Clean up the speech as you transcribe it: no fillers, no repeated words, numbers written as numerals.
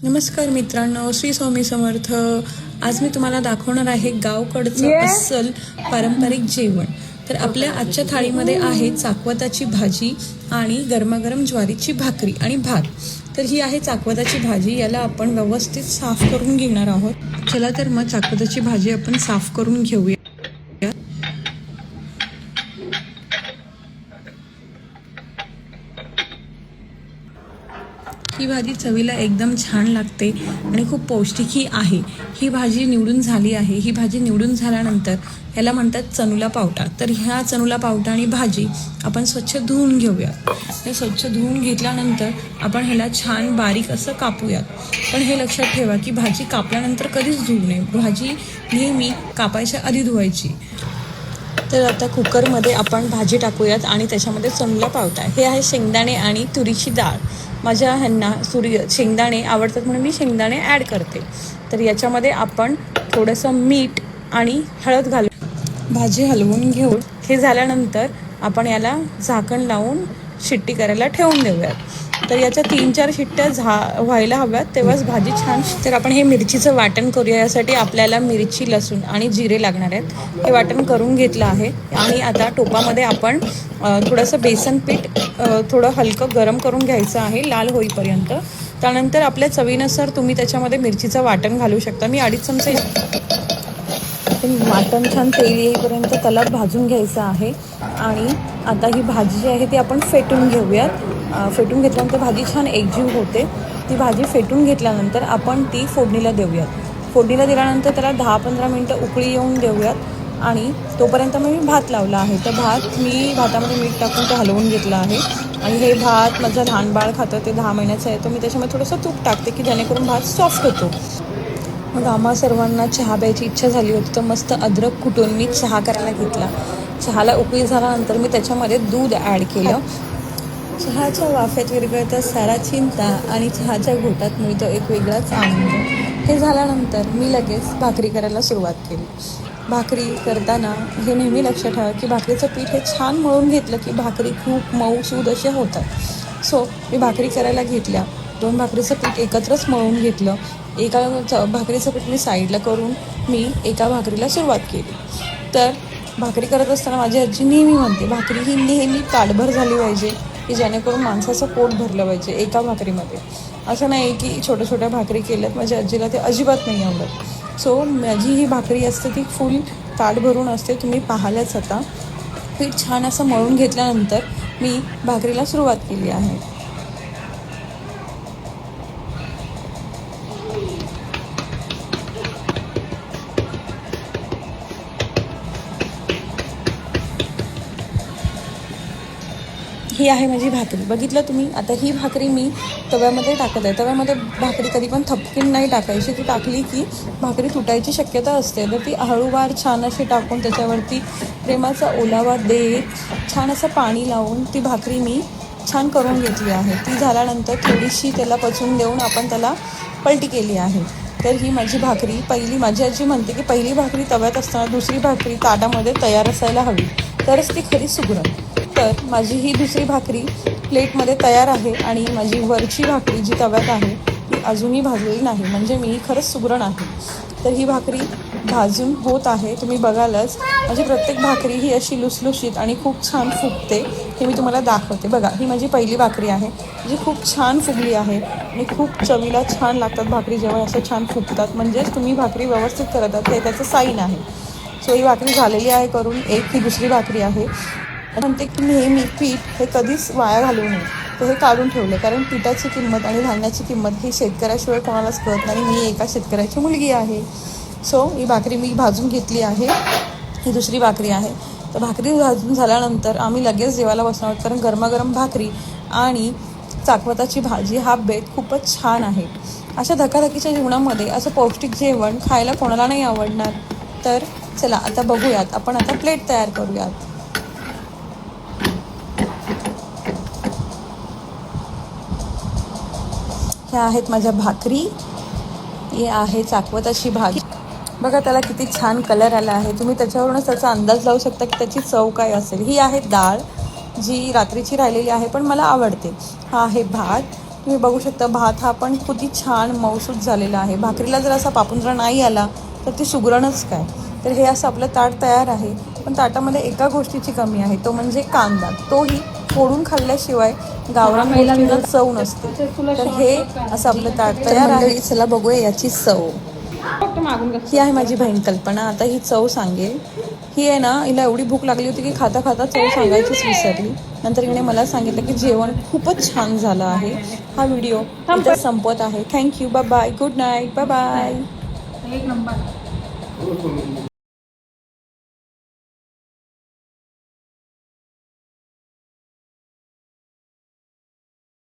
नमस्कार मित्रांनो, श्री स्वामी समर्थ. आज मी तुम्हाला दाखवणार आहे गावकडचं अस्सल पारंपरिक जेवण. तर आपल्या आजच्या थाळीमध्ये आहे चाकवताची भाजी आणि गरमागरम ज्वारीची भाकरी आणि भात. तर ही आहे चाकवताची भाजी. याला आपण व्यवस्थित साफ करून घेणार आहोत. चला तर मग चाकवताची भाजी आपण साफ करून घेऊया. ही भाजी चवीला एकदम छान लागते आणि खूप पौष्टिकही आहे. ही भाजी निवडून झाली आहे. ही भाजी निवडून झाल्यानंतर ह्याला म्हणतात चनुला पावटा. तर ह्या चनुला पावटा आणि भाजी आपण स्वच्छ धुवून घेऊया. हे स्वच्छ धुवून घेतल्यानंतर आपण ह्याला छान बारीक असं कापूयात. पण हे लक्षात ठेवा की भाजी कापल्यानंतर कधीच धुवू नये. भाजी नेहमी कापायच्या आधी धुवायची. तर आता कुकरमध्ये आपण भाजी टाकूयात आणि त्याच्यामध्ये चनुला पावटा. हे आहे शेंगदाणे आणि तुरीची डाळ. माझ्या ह्यांना शेंगदाणे आवडतात म्हणून मी शेंगदाणे ॲड करते. तर याच्यामध्ये आपण थोडंसं मीठ आणि हळद घालून भाजी हलवून घेऊन हे झाल्यानंतर आपण याला झाकण लावून शिट्टी करायला ठेवून देऊयात. तर याच्या 3-4 शिट्ट्या व्हायला हव्यात, तेव्हाच भाजी छान. तर आपण हे मिरचीचं वाटण करूया. यासाठी आपल्याला मिरची, लसूण आणि जिरे लागणार आहेत. हे वाटण करून घेतलं आहे आणि आता टोपामध्ये आपण थोडंसं बेसन पीठ थोडं हलकं गरम करून घ्यायचं आहे लाल होईपर्यंत. त्यानंतर आपल्या चवीनुसार तुम्ही त्याच्यामध्ये मिरचीचं वाटण घालू शकता. मी 2.5 चमचे वाटण छान तेल येईपर्यंत त्याला भाजून घ्यायचं आहे. आणि आता ही भाजी जी आहे ती आपण फेटून घेऊयात. फेटून घेतल्यानंतर भाजी छान एकजीव होते. ती भाजी फेटून घेतल्यानंतर आपण ती फोडणीला देऊयात. फोडणीला दिल्यानंतर त्याला 10-15 मिनटं उकळी येऊन देऊयात आणि तोपर्यंत मी भात लावला आहे. तर मी भातामध्ये मीठ टाकून ते हलवून घेतलं आहे. आणि हे भात माझं लहान बाळ खातं, ते 10 महिन्याचं आहे. तर मी त्याच्यामध्ये थोडंसं तूप टाकते की जेणेकरून भात सॉफ्ट होतो. मग आम्हा सर्वांना चहा प्यायची इच्छा झाली होती. तर मस्त अद्रक कुटून मी चहा करायला घेतला. चहाला उकळी झाल्यानंतर मी त्याच्यामध्ये दूध ॲड केलं. चहाच्या वाफ्यात विरघळतं सारा चिंता आणि चहाच्या घोटात मिळतो एक वेगळाच आनंद. हे झाल्यानंतर मी लगेच भाकरी करायला सुरुवात केली. भाकरी करताना हे नेहमी लक्षात ठेवा की भाकरीचं पीठ हे छान मळून घेतलं की भाकरी खूप मऊसूद असे होतात. सो मी भाकरी करायला घेतल्या. 2 भाकरीचं पीठ एकत्रच मळून घेतलं. एका भाकरीचं पीठ मी साईडला करून मी एका भाकरीला सुरुवात केली. तर भाकरी करत असताना माझी आजी नेहमी म्हणते भाकरी ही नेहमी ताटभर झाली पाहिजे की जेणेकरून माणसाचं पोट भरलं पाहिजे एका भाकरीमध्ये. असं नाही की छोट्या छोट्या भाकरी केल्यात. माझ्या आजीला ते अजिबात नाही आवडत. सो माझी ही भाकरी असते ती फुल ताट भरून असते. तुम्ही पाहालच आता. पीठ छान असं मळून घेतल्यानंतर मी भाकरीला सुरुवात केली आहे. ही आहे माझी भाकरी. बघितलं तुम्ही. आता ही भाकरी मी तव्यामध्ये टाकत आहे. तव्यामध्ये भाकरी कधी पण थपकीन नाही टाकायची. ती टाकली की भाकरी तुटायची शक्यता असते. तर ती हळूवार छान अशी टाकून त्याच्यावरती प्रेमाचा ओलावा देत छान असं पाणी लावून ती भाकरी मी छान करून घेतली आहे. ती झाल्यानंतर थोडीशी त्याला पचून देऊन आपण त्याला पलटी केली आहे. तर ही माझी भाकरी माझी आजी म्हणते की पहिली भाकरी तव्यात असताना दुसरी भाकरी ताटामध्ये तयार असायला हवी, तरच ती खरी सुगरण. तर माझी ही दुसरी भाकरी प्लेटमध्ये तयार आहे आणि माझी वरची भाकरी जी तव्यात आहे ती अजूनही भाजलेली नाही, म्हणजे मी खरंच सुगरण आहे. तर ही भाकरी भाजून होत आहे. तुम्ही बघालच माझी प्रत्येक भाकरी ही अशी लुसलुशीत आणि खूप छान फुगते. हे मी तुम्हाला दाखवते. बघा, ही माझी पहिली भाकरी आहे जी खूप छान फुगली आहे आणि खूप चवीला छान लागतात भाकरी जेव्हा असं छान फुगतात. म्हणजेच तुम्ही भाकरी व्यवस्थित करत आहात हे त्याचं साईन आहे. सो ही भाकरी झालेली आहे करून. ही दुसरी भाकरी आहे. म्हणते की नेहमी पीठ हे कधीच वाया घालवू नये. तर हे काढून ठेवलं कारण पिठाची किंमत आणि धान्याची किंमत ही शेतकऱ्याशिवाय कोणालाच कळत नाही. मी एका शेतकऱ्याची मुलगी आहे. सो ही भाकरी मी भाजून घेतली आहे. ही दुसरी भाकरी आहे. तर भाकरी भाजून झाल्यानंतर आम्ही लगेच जेवायला बसणार आहोत कारण गरमागरम भाकरी आणि चाकवताची भाजी हा बेत खूपच छान आहे. अशा धकाधकीच्या जीवनामध्ये असं पौष्टिक जेवण खायला कोणाला नाही आवडणार. तर चला आता बघूयात. आपण आता प्लेट तयार करूयात. ह्या आहेत माझ्या भाकरी. हे आहे चाकवताची भाजी. बघा त्याला किती छान कलर आला आहे. तुम्ही त्याच्यावरूनच त्याचा अंदाज लावू शकता की त्याची चव काय असेल. ही आहे डाळ जी रात्रीची राहिलेली आहे पण मला आवडते. हा आहे भात. तुम्ही बघू शकता भात हा पण किती छान मऊसूत झालेला आहे. भाकरीला जर असा पापुंजरा नाही आला तर ती सुगरणच काय. तर हे असं आपलं ताट तयार आहे. पण ताटामध्ये एका गोष्टीची कमी आहे, तो म्हणजे कांदा. तोही फोडून खाल्ल्याशिवाय गावरान गोष्टीला चव नसते. तर हे असं आपलं ताट तयार आहे. चला बघूया याची चव. ही आहे माझी बहीण कल्पना. आता ही चव सांगेल. ही आहे ना, हिला एवढी भूक लागली होती की खाता खाता चव सांगायचीच विसरली. नंतर हिने मला सांगितलं की जेवण खूपच छान झालं आहे. हा व्हिडिओ इथं संपत आहे. Thank you. Bye bye. Good night. Bye bye.